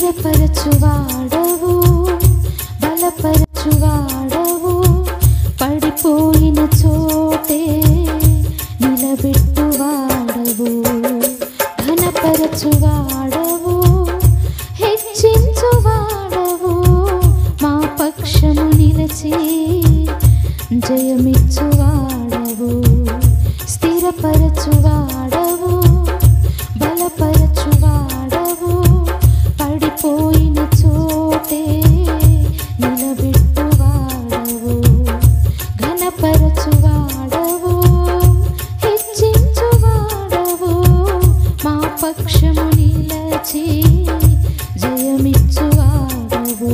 స్థిరపరచువాడవు, బలపరచువాడవు, పడిపోయిన చోటే నిలబెట్టువాడవు, ఘనపరచువాడవు, హెచ్చించువాడవు, మా పక్షము నిలచి జయమిచ్చువాడవు, స్థిరపరచువాడవు, బలపరచువాడవు, పడిపోయిన చోటే నిలబెట్టువాడవు, ఘనపరచువాడవు, హెచ్చించువాడవు, మా పక్షము నిలచి జయమిచ్చువాడవు.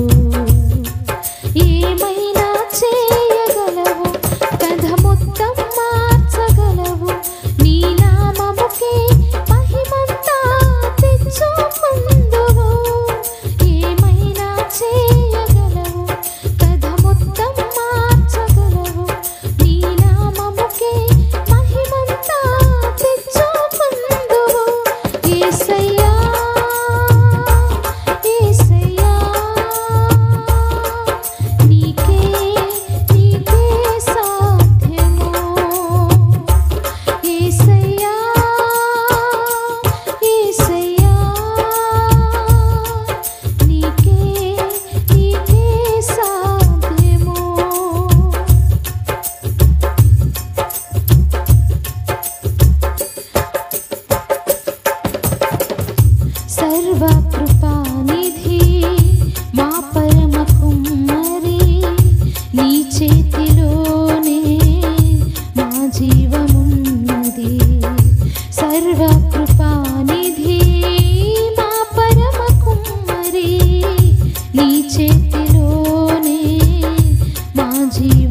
ఏమైనా చేయగలవు, కథ మొత్తం మార్చగలవు, నీ నామముకే మహిమంతా తెచ్చు ముందువు. ఏమైనా చేయగలవు, కథ మొత్తం మార్చగలవు, నీ నామముకే మహిమంతా తెచ్చు ముందువు. యేసయ్యా యేసయ్యా నీకే నీకే సాధ్యము. యేసయ్యా యేసయ్యా నీకే నీకే సాధ్యము. సర్వకృపానిధి మా పరమ కుమ్మరి, నీ చేతిలోనే మా జీవమున్నది. సర్వకృపానిధి మా పరమ కుమ్మరి, నీ చేతిలోనే మా జీవమున్నది.